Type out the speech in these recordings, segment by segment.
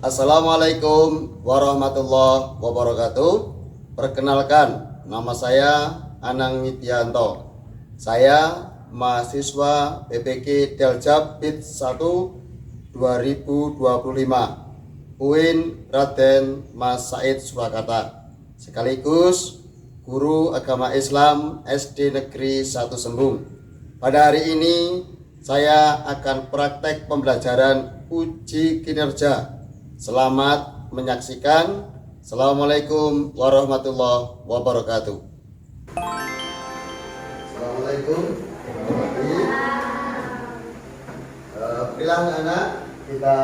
Assalamualaikum warahmatullahi wabarakatuh. Perkenalkan, nama saya Anang Widianto. Saya mahasiswa PPK Deljab BIT 1 2025 UIN Raden Mas Said Surakarta, sekaligus guru agama Islam SD Negeri 1 Sembung. Pada hari ini saya akan praktek pembelajaran uji kinerja. Selamat menyaksikan. Assalamualaikum warahmatullahi wabarakatuh. Assalamualaikum warahmatullahi wabarakatuh. Berilah anak, kita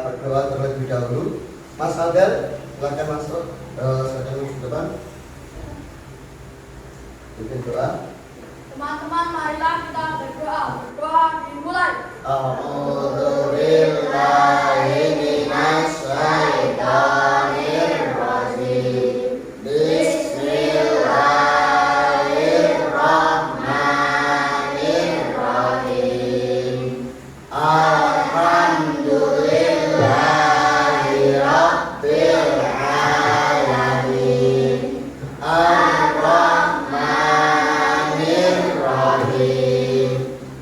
berdoa terlebih dahulu. Mas Alden, silakan masuk. Silakan masuk ke depan. Bikin doa. Teman-teman, marilah kita berdoa. Berdoa dimulai. A'udzu billahi minas syaitonir rajim. Bismillahirrahmanirrahim. Alhamdulillahi rabbil alamin. Ar-Rahmanir-Rahim.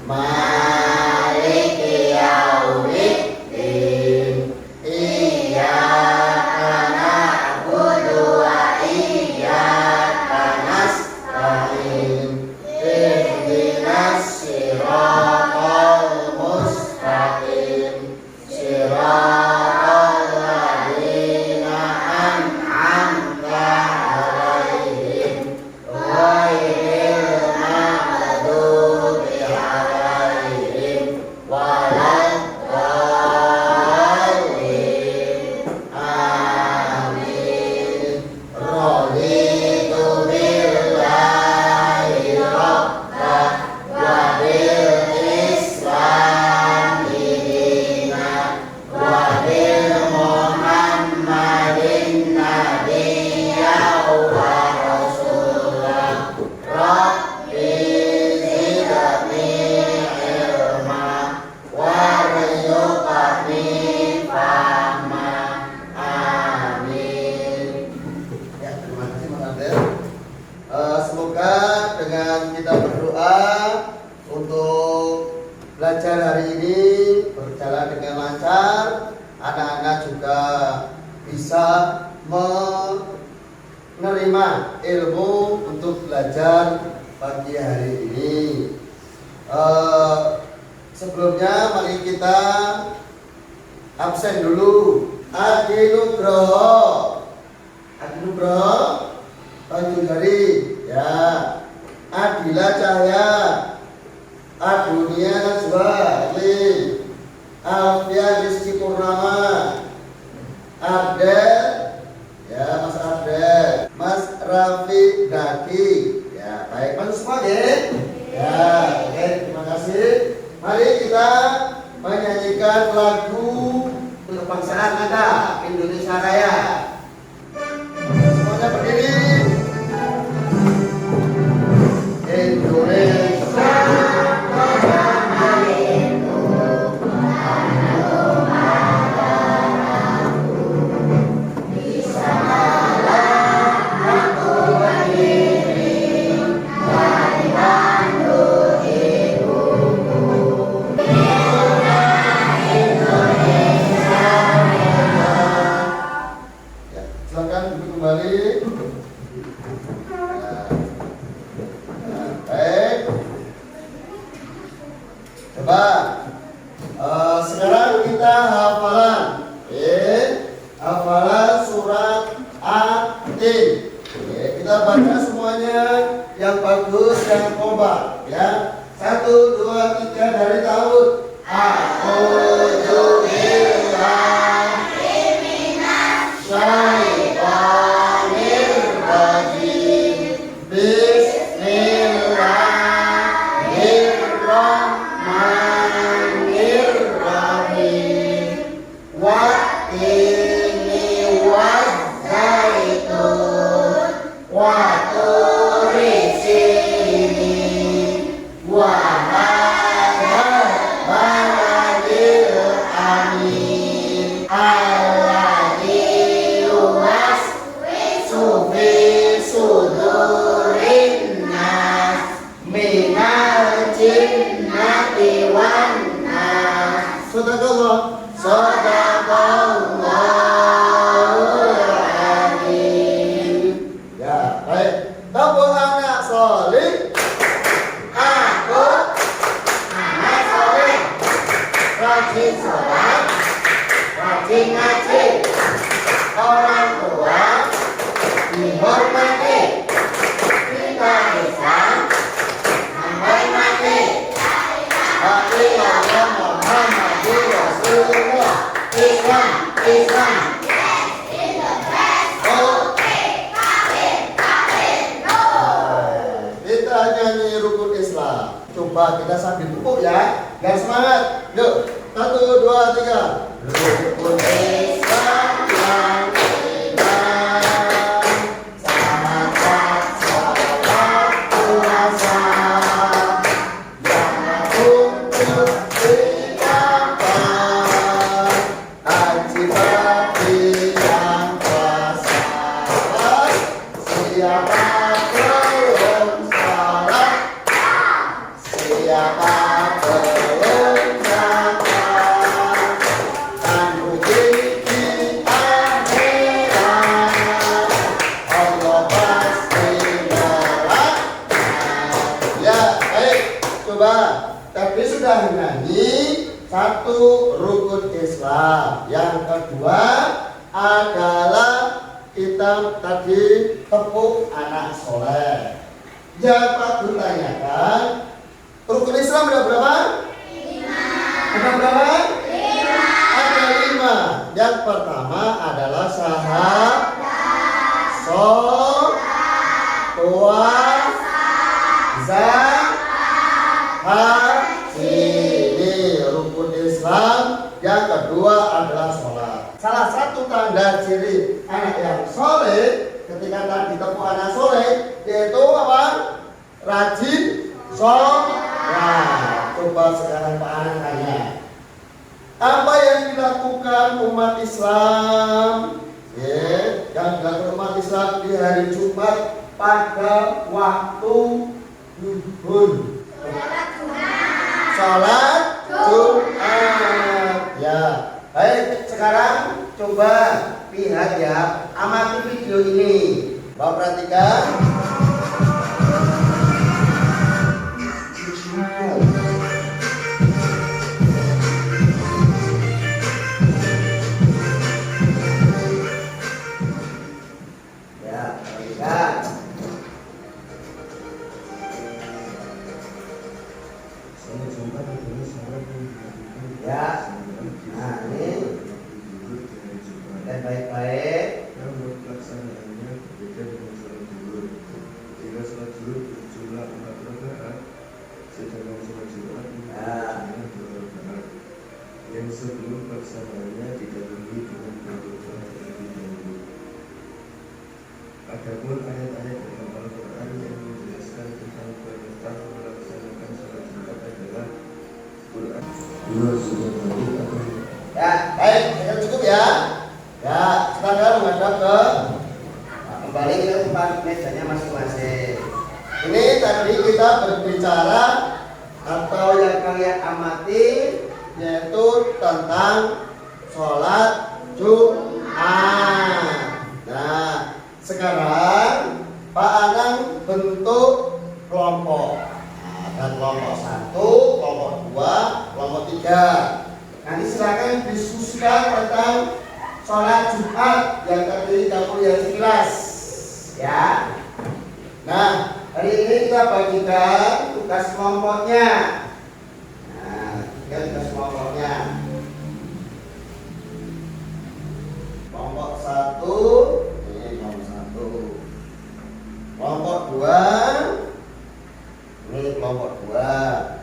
Maliki yaumiddin. Iyyaka na'budu wa iyyaka nasta'in. Ihdinas siratal mustaqim. Siratal ladzina an'amta 'alaihim ghairil maghdubi 'alaihim waladdallin. Amin. Raditu billahi rabban wa bil islami dinan wa bil muhammadin nabiyyan wa rasulan. Rabbi zidni ilma warzuqni fahma. Amin. Ya, terima kasih Mas Abdel. Semoga dengan kita berdoa untuk belajar hari ini berjalan dengan lancar, anak-anak juga bisa menerima ilmu untuk belajar pagi hari ini. Sebelumnya mari kita absen dulu. Adi Nugroho, Tanjung Hari, ya. Adila Cahya, Adunia Najwa, Alfian Rizky Purnama, Abdel, ya Mas Abdel, Mas Rafi Daki, ya baik Mas semua ya. Ya, oke, terima kasih. Mari kita menyanyikan lagu kebangsaan kita Indonesia Raya. Semuanya berdiri. Indonesia silakan duduk kembali. Baik. Coba sekarang kita hafalan. Hafalan surat At-Tin. Kita baca semuanya yang bagus, yang kompak, ya. 1, 2, 3 dari tahun. A'udzu billahi minas syaitonir rajim. Bismillahirrahmanirrahim. Wattini wazzaitun wa turi sinin wa jinnati wan nas. Sadaqallah. Sadaqallahul azim. Ya, baik. Tepuk anak soleh. Aku anak soleh. Rajin sholat, rajin ngaji. Orang tua dihormati. Kita Islam sampai mati. Hati Allah Muhammadur Rasulullah. Islam, Islam. Kita nyanyi rukun Islam. Coba kita sambil tepuk ya. Biar semangat. Yuk, 1, 2, 3. Rukun Islam yang iman, salat, sholat, puasa, yang untuk dikapal, haji bagi yang puasa. Siapa belum sholat, siapa belum zakat, kan rugi di akhirat. Allah pasti melaknat. Ya, baik. Coba. Tadi sudah nyanyi 1 rukun Islam. Yang kedua adalah kita tadi tepuk anak soleh. Yang Pak Guru tanyakan, rukun Islam ada berapa? 5. Ada berapa? 5. Ada 5. Yang pertama adalah syahadat, sholat, puasa, zakat, haji. Ini rukun Islam. Yang kedua adalah sholat. Salah satu tanda ciri anak yang soleh ketika tadi tepuk anak soleh yaitu apa? Rajin sholat. Coba sekarang Pak Anak tanya, apa yang dilakukan umat Islam? Yang dilakukan umat Islam di hari Jumat pada waktu zuhur. Sholat Jumat. Ya, baik. Sekarang coba lihat ya, amati video ini. Bapak perhatikan. Ya, perhatikan. Ya, nah ini dan baik-baik. Pelaksanaannya berbeda dengan sholat zuhur. Jika sholat zuhur berjumlah 4 rakaat, sedangkan sholat Jumat berjumlah 2 rakaat. Yang sebelum pelaksanaannya didahului dengan berdoa terlebih dahulu. Adapun ayat-ayat dalam Al-Quran yang menjelaskan tentang perintah melaksanakan sholat Jumat adalah Quran 2 surat Al-Baqarah. Ya, baik, saya cukup ya. Ya, sekarang menghadap ke kembali ke tempat mejanya masing-masing. Ini tadi kita berbicara atau yang kalian amati yaitu tentang sholat Jumat. Nah, sekarang Pak Anang bentuk kelompok. Ada kelompok 1, kelompok 2, kelompok 3. Nanti silakan diskusikan tentang sholat Jumat yang terdiri kamu yang sekilas, ya. Nah, hari ini kita bagikan tugas kelompoknya. Nah, tugas kelompoknya. Kelompok 1, ini kelompok 1. Kelompok 2, ini kelompok 2.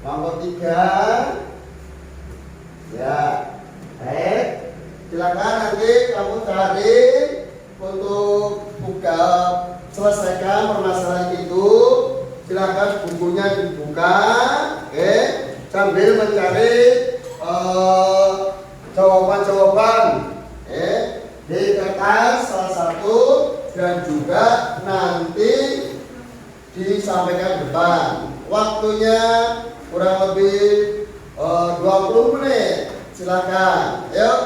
Kelompok 3, ya. Baik. Silakan nanti kamu cari untuk buka selesaikan permasalahan itu. Silakan bukunya dibuka, sambil mencari jawaban-jawaban di kertas salah satu dan juga nanti disampaikan depan. waktunya kurang lebih 20 menit. Silakan, yuk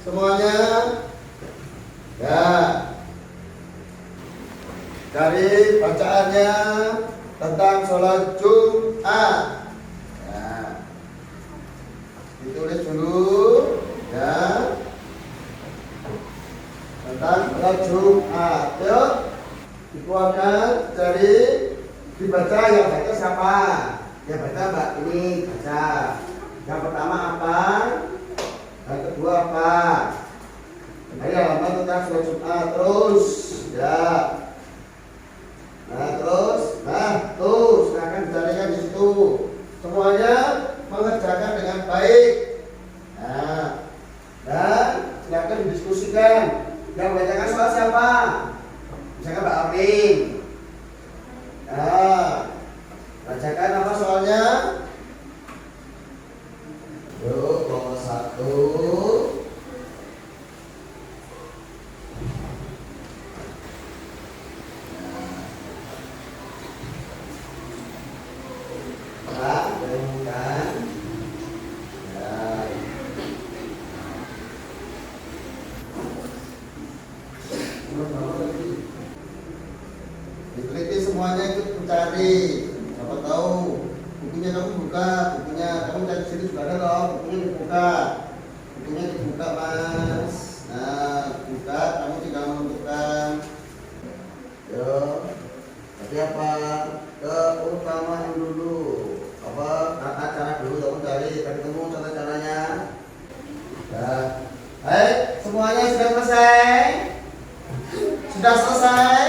semuanya. Ya, dari bacaannya tentang sholat Jumat. Ya, ditulis dulu. Ya, tentang sholat Jumat. Yuk, dikeluarkan dari dibaca. Yang baca siapa? Yang baca Mbak ini baca. Yang pertama apa? Yang kedua apa? Ini halaman tentang sholat Jumat. Terus ya. Tuh silakan dicarikan di situ. Semuanya mengerjakan dengan baik. Nah, dan silakan didiskusikan. Yang bacakan soal siapa? Misalkan Mbak Arin. Nah, bacakan apa soalnya? Yuk, nomor 1. Diteliti semuanya, ikut mencari. Siapa tahu bukunya kamu buka, bukunya kamu cari sini juga ada loh, bukunya dibuka. Bukunya dibuka Mas. Nah, buka, kamu tinggal menentukan. Yo, tapi apa? Keutamaan dulu. Apa? Tata cara dulu kamu cari, ketemu tata caranya. Nah, baik, semuanya sudah selesai? Sudah selesai?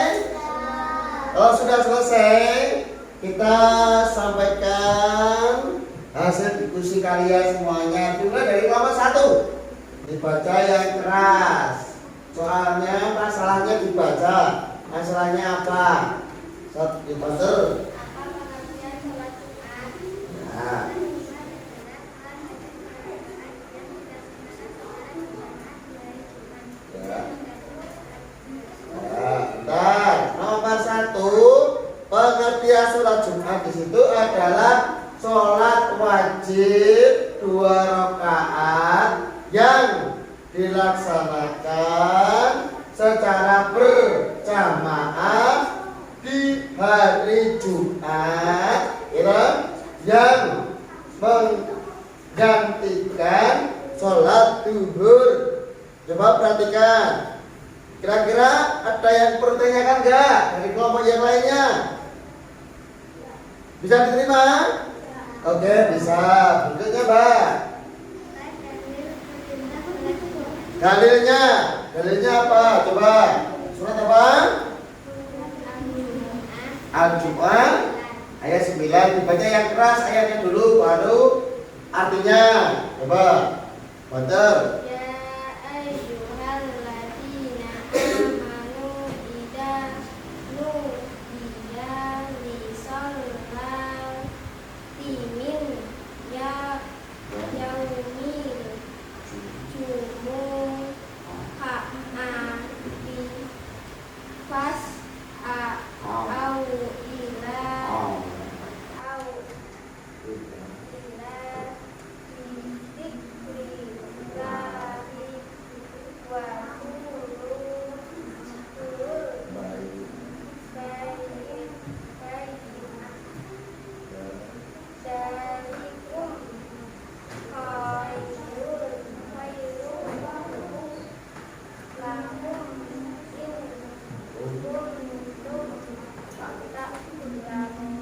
Kalau sudah selesai, kita sampaikan hasil diskusi kalian semuanya. Dimulai dari kelompok 1. Dibaca yang keras. Soalnya masalahnya dibaca. Masalahnya apa? Dibaca. Nah. Nomor 1, pengertian sholat Jumat di situ adalah sholat wajib 2 rakaat yang dilaksanakan secara berjamaah di hari Jumat, yang menggantikan sholat duhur. Coba perhatikan. Kira-kira ada yang perlu ditanyakan enggak dari kelompok yang lainnya? Bisa diterima? Oke, bisa. Berikutnya, Mbak. Dalilnya apa? Coba. Surat apa? Al-Jumu'ah ayat 9. Dibaca yang keras ayatnya dulu, baru artinya. Coba. Baca.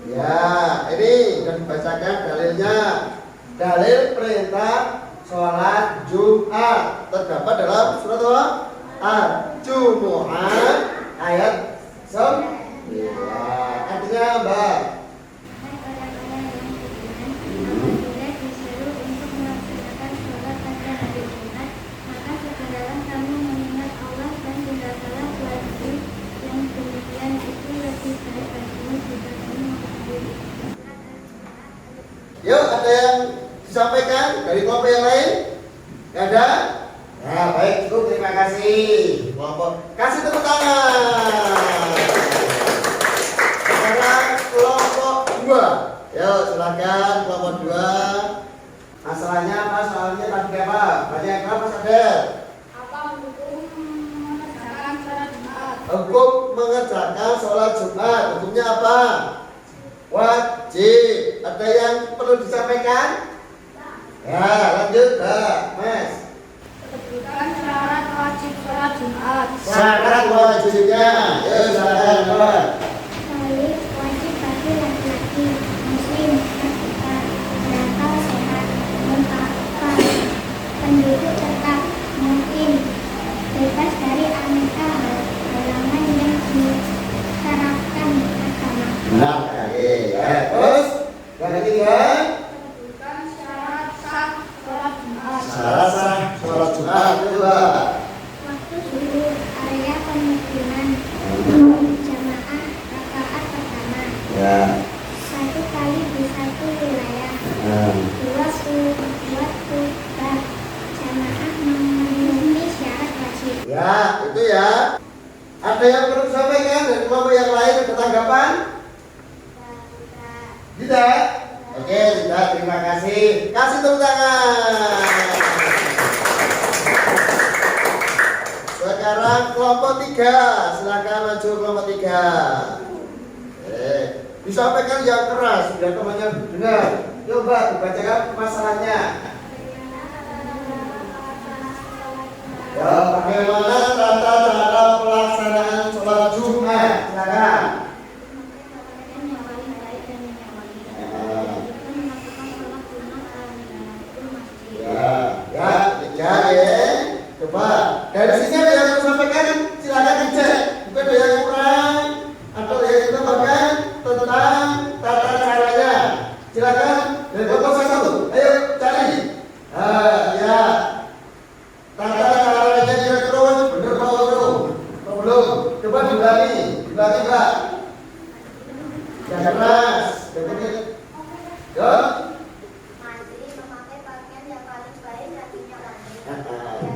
Ya, ini akan dibacakan dalilnya. Dalil perintah sholat Jumat terdapat dalam surat Al-Jumu'ah ayat 9. Artinya Mbak, yuk, ada yang disampaikan dari kelompok yang lain? Gak ada? Nah, baik, cukup, terima kasih. Kelompok, kasih tepuk tangan. Sekarang kelompok 2. Yuk silakan kelompok 2. Masalahnya apa? Soalnya tadi apa? Banyak apa Sader? Apa hukum mengerjakan sholat Jumat? Hukum mengerjakan sholat Jumat. Hukumnya apa? Wajib. Ada yang perlu disampaikan? Ya, lanjut, Mas. Sebutkan syarat wajib sholat Jumat. Syarat wajibnya. Ya, silakan, Pak. Salih wajib bagi laki-laki muslim terbuka berakal sehat bertakwa penduduk tetap mungkin bebas dari aneka halangan yang disyaratkan agama. Nah, terus yang ketiga, Sebutkan syarat sah sholat Jumat. syarat sah sholat Jumat. Kedua, Waktu zuhur area pemukiman jamaah rakaat pertama ya. 1 kali di 1 wilayah. Nah. 2 waktu jamaah memenuhi syarat wajib. Ya, itu ya. Ada yang perlu disampaikan dari kelompok yang lain ada tanggapan? Tidak? Oke, tidak. Terima kasih. Kasih tepuk tangan. Sekarang kelompok 3. Silakan maju kelompok 3. Disampaikan yang keras biar temannya dengar. Coba dibacakan masalahnya. Ya, bagaimana tata cara pelaksanaan sholat Jumat? Silakan. Coba dari sini ada yang mau sampaikan, silakan dicek. Mungkin ada yang kurang atau ada yang tambahkan tentang tata caranya. Silakan dari kelompok 1. Ayo cari. Ya. Tata caranya kira-kira bener apa belum? Coba diulangi, Mbak. Yang keras. Ya. Mandi memakai pakaian yang paling baik nantinya mandi.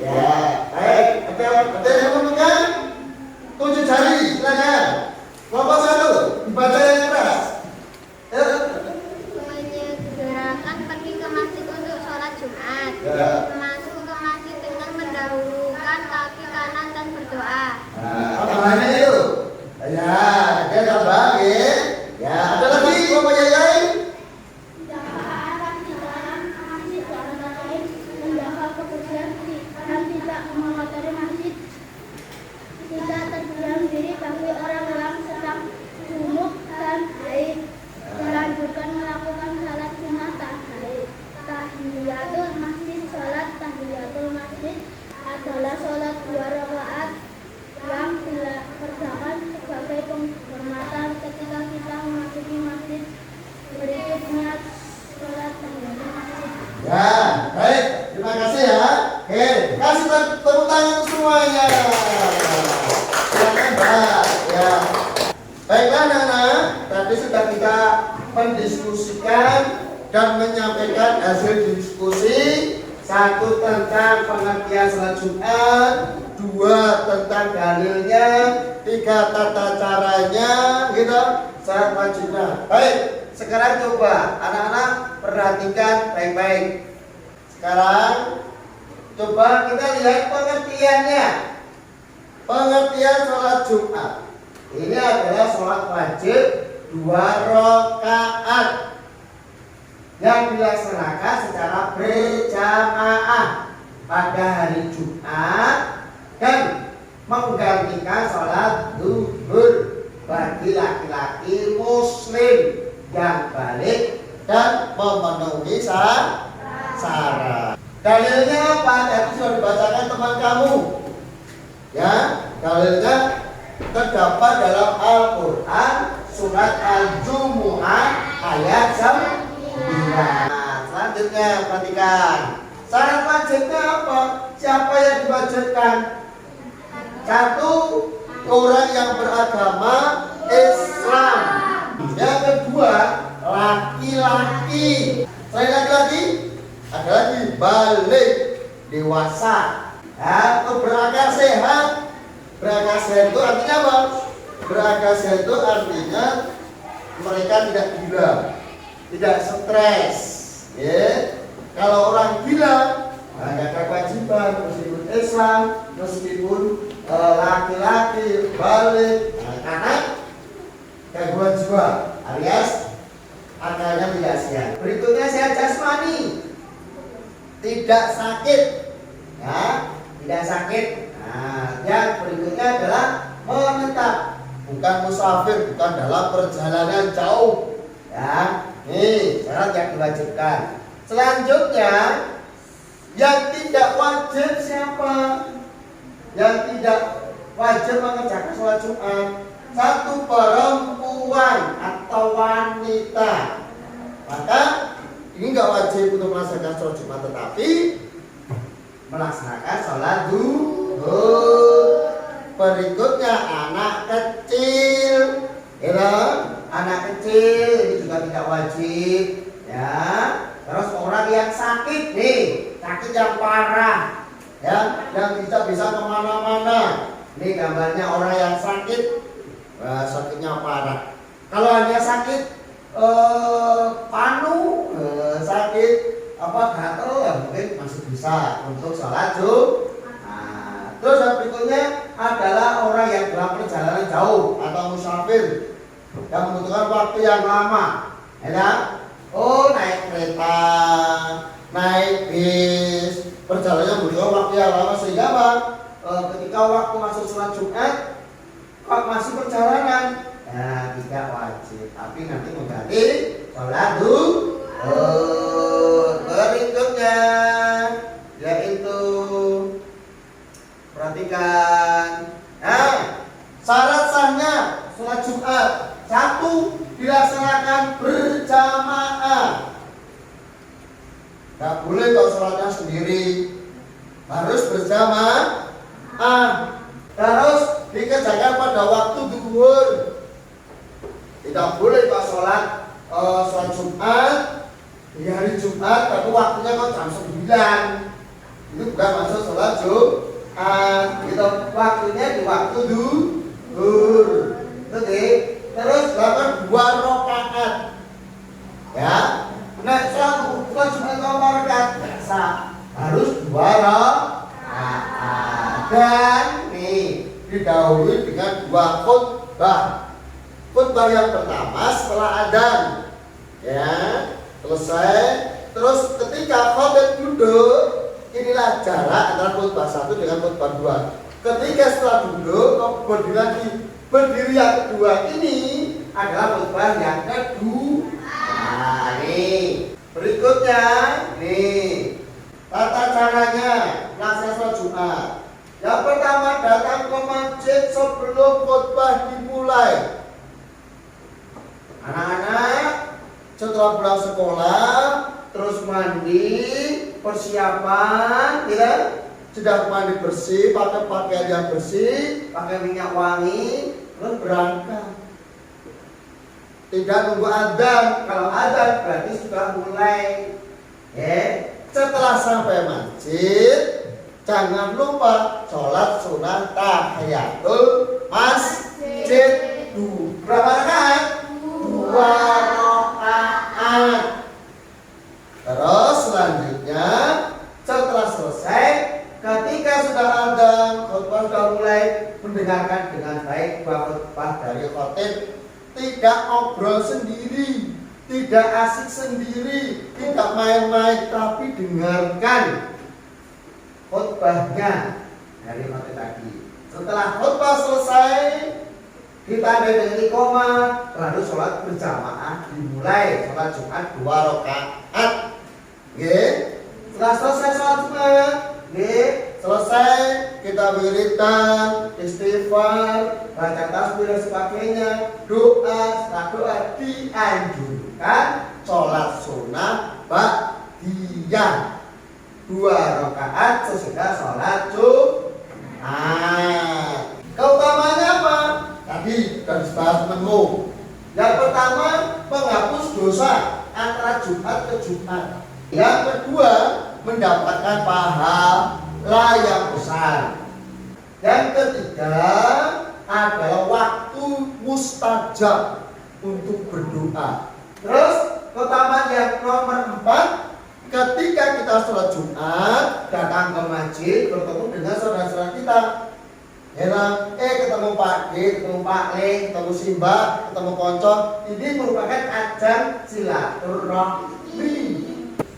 Ya, baik. Ada yang memegang? 7 jari, silakan. Kelompok 1, dibaca yang keras. Menyegerakan pergi ke masjid untuk sholat Jumat. Ya. Masuk ke masjid dengan mendahulukan kaki kanan dan berdoa. Tambahannya itu. Ya, dia tambah, ya. Ya, ada lagi kelompok yang lain? Jamaah di dalam masjid dan lain menjaga kebersihan dan tidak mengotori masjid. Tidak terdiam diri bagi orang yang sedang junub dan haid. Melanjutkan melakukan salat sunat tahiyatul masjid. Salat tahiyatul masjid adalah salat 2 rakaat yang dikerjakan sebagai penghormatan ketika kita memasuki masjid. Berikutnya salat tahiyatul masjid. Ya, baik. Terima kasih ya. Oke, kasih tepuk tangan untuk semuanya. Silakan, Mbak. Ya. Baiklah, anak-anak. Tadi sudah kita mendiskusikan dan menyampaikan hasil diskusi. 1 tentang pengertian sholat Jumat, 2 tentang dalilnya, 3 tata caranya, gitu. Syarat wajibnya. Baik. Sekarang coba anak-anak perhatikan baik-baik. Sekarang coba kita lihat pengertiannya. Pengertian sholat Jumat. Ini adalah sholat wajib 2 rakaat yang dilaksanakan secara berjamaah pada hari Jumat dan menggantikan sholat zuhur bagi laki-laki muslim yang balik dan memenuhi syarat. Dalilnya apa? Tadi sudah dibacakan teman kamu. Ya, dalilnya terdapat dalam Al-Quran surat Al-Jumu'ah ayat 9. Selanjutnya perhatikan. Syarat wajibnya apa? Siapa yang diwajibkan? 1, orang yang beragama Islam. Yang kedua, laki-laki. Selain laki-laki, ada lagi balik, dewasa. Atau berakal sehat. Berakal sehat itu artinya apa? Berakasia itu artinya mereka tidak gila, tidak stres. Ya. Kalau orang gila, nggak ada kewajiban meskipun Islam, meskipun laki-laki balik, karena gangguan jiwa alias akalnya tidak sehat. Berikutnya sehat jasmani, tidak sakit, ya, tidak sakit. Nah, yang berikutnya adalah menetap, bukan musafir, bukan dalam perjalanan jauh. Ya, ini syarat yang diwajibkan. Selanjutnya, yang tidak wajib siapa? Yang tidak wajib mengerjakan sholat Jumat. Satu, perempuan atau wanita. Maka ini nggak wajib untuk melaksanakan sholat Jumat, tetapi melaksanakan sholat zuhur. Berikutnya anak kecil, ya, anak kecil ini juga tidak wajib, ya. Terus orang yang sakit nih, sakit yang parah, ya, yang tidak bisa kemana-mana. Ini gambarnya orang yang sakit, sakitnya parah. Kalau hanya sakit panu, sakit apa gatel, ya mungkin masih bisa untuk sholat Jumat. Terus yang berikutnya adalah orang yang dalam perjalanan jauh atau musafir yang membutuhkan waktu yang lama, ya. Oh, naik kereta, naik bis, perjalanannya membutuhkan waktu yang lama sehingga apa? Ketika waktu masuk sholat Jumat, kok masih perjalanan, nah tidak wajib, tapi nanti mengganti sholat zuhur. Berikutnya yaitu perhatikan, syarat sahnya sholat Jumat. Satu, dilaksanakan berjamaah. Gak boleh kalau sholatnya sendiri, harus berjamaah. Terus dikerjakan pada waktu zuhur. Tidak boleh kalau sholat Jumat di hari Jumat, tapi waktunya kok jam 9. Itu bukan masuk sholat Jumat. Gitu. Waktunya di waktu zuhur. Oke. Terus lakukan 2 rakaat. Ya. Nah, sholat Jumat kalau rakaat biasa harus 2 rakaat. Dan nih didahului dengan 2 khutbah. Khutbah yang pertama setelah adzan, ya, selesai. Terus ketika khotib duduk, inilah jarak antara khutbah 1 dengan khutbah 2. Ketika setelah duduk, berdiri lagi. Berdiri yang kedua ini adalah khutbah yang kedua. Nah, nih berikutnya, nih tata caranya melaksanakan sholat Jumat. Yang pertama, datang ke masjid sebelum khutbah dimulai. Anak-anak setelah pulang sekolah, terus mandi, persiapan, ya, sudah mandi bersih, pakai pakaian yang bersih, pakai minyak wangi, terus berangkat. Tidak nunggu adzan. Kalau adzan berarti sudah mulai. Setelah sampai masjid, jangan lupa sholat sunat tahiyatul masjid. Berapa rakaat? 2 rakaat. Terus selanjutnya setelah selesai, ketika sudah adzan, khutbah sudah mulai, mendengarkan dengan baik khutbah dari khotib. Tidak ngobrol sendiri, tidak asik sendiri, tidak main-main, tapi dengarkan khutbahnya dari khotib tadi. Setelah khutbah selesai, ditandai dengan iqamah, lalu sholat berjamaah dimulai. Sholat Jumat 2 rakaat. Setelah selesai sholat Jumat, selesai kita wiridan, istighfar, baca tasbih dan sebagainya, doa. Setelah doa dianjurkan sholat sunnah ba'diyah 2 rakaat sesudah sholat Jumat. Keutamanya apa? Tadi sudah dibahas menu. Yang pertama, menghapus dosa antara Jumat ke Jumat. Yang kedua, mendapatkan pahala yang besar. Yang ketiga adalah waktu mustajab untuk berdoa. Terus keutamaan yang nomor 4, ketika kita sholat Jumat, datang ke masjid, bertemu dengan saudara-saudara kita. Ketemu Pak D, ketemu Pak Le, ketemu Simba, ketemu Konco. Ini merupakan ajang silaturahmi.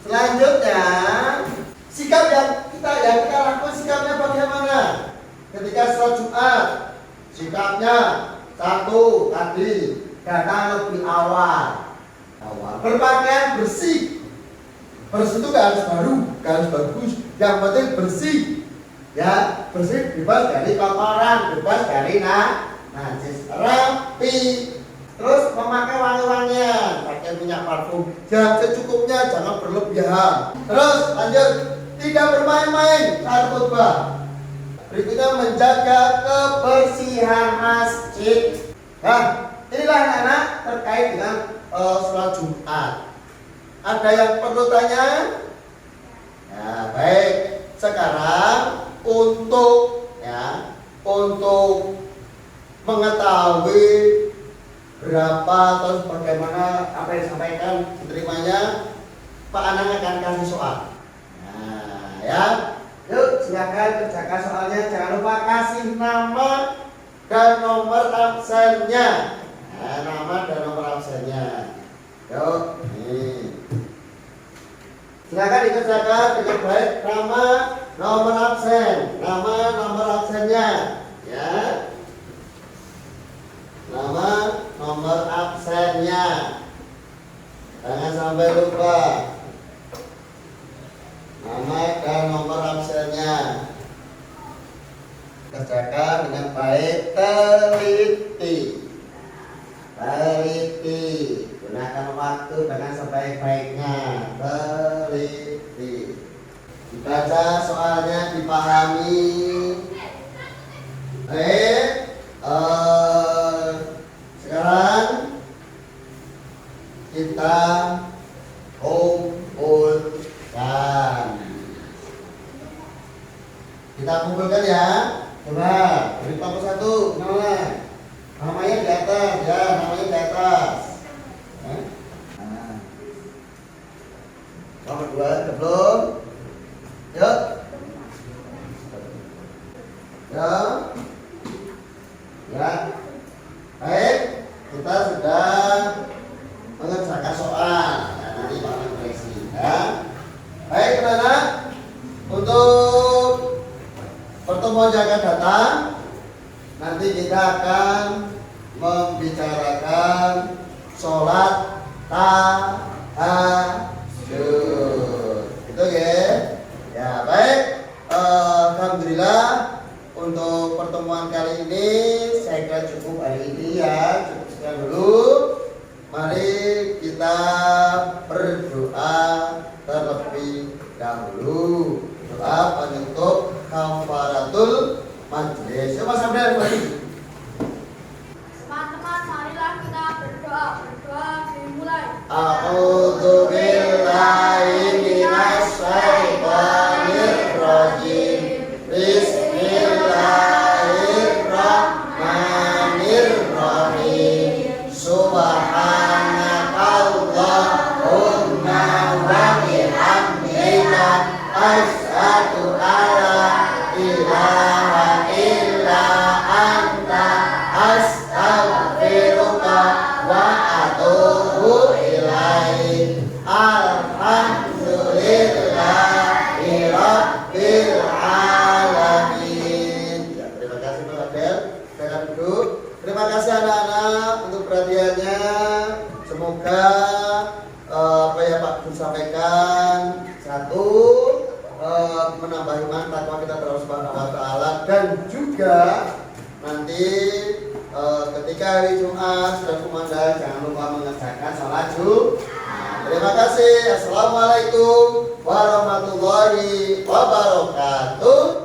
Selanjutnya, sikap yang kita lakukan, sikapnya bagaimana? Ketika sholat Jumat, sikapnya satu tadi, datang lebih awal. Berpakaian bersih. Bersih itu gak harus baru, gak harus bagus. Yang penting bersih. Ya, bersih, bebas dari kotoran, bebas dari najis, rapi. Terus memakai wangi-wangian, pakai minyak parfum. Jangan secukupnya, jangan berlebihan. Terus lanjut, tidak bermain-main saat khutbah. Berikutnya menjaga kebersihan masjid. Nah, inilah anak-anak terkait dengan sholat Jumat. Ada yang perlu tanya? Ya, baik. Sekarang untuk mengetahui berapa atau bagaimana apa yang disampaikan diterimanya, Pak Anang akan kasih soal. Nah, ya, yuk silakan kerjakan soalnya. Jangan lupa kasih nama dan nomor absennya. Nah, nama dan nomor absennya. Yuk, nih. Silakan dikerjakan dengan baik. Nama, nomor absen, nama, nomor absennya, ya. Nama, nomor absennya. Jangan sampai lupa. Nama dan nomor absennya. Kerjakan dengan baik, teliti. Teliti. Gunakan waktu dengan sebaik-baiknya. Teliti. Dibaca soalnya, dipahami. Sekarang kita kumpulkan. Kita kumpulkan ya. Coba beri tombol 1. Namanya di atas ya, namanya di atas. Nomor 2 belum. Yuk. Ya. Baik, kita sudah mengerjakan soal. Nah, nanti Pak koreksi ya. Baik, anak-anak. Untuk pertemuan yang akan datang, nanti kita akan membicarakan sholat tahajud. Itu ya. Ya, baik. Alhamdulillah untuk pertemuan kali ini saya kira cukup hari ini ya. Cukup sekian dulu. Mari kita berdoa terlebih dahulu. Doa penutup kafaratul majlis. Coba sampai mari. Teman-teman, marilah kita berdoa. Berdoa dimulai. A'udzu billahi minasy syaithanir rajim. Bismillahirrahmanirrahim. Subhanakallahumma wa bihamdika asyhadu alla ilaha illa anta astaghfiruka wa atubu ilaik. Alhamdulillahi rabbil alamin. Ya, terima kasih Pak Abel. Silakan duduk. Terima kasih anak-anak untuk perhatiannya. Semoga apa yang Pak Guru sampaikan, satu, menambah iman takwa kita terhadap Subhanahu wa taala, dan juga nanti ketika hari Jumat sudah kumandang, jangan lupa mengerjakan sholat Jumat. Terima kasih. Assalamualaikum warahmatullahi wabarakatuh.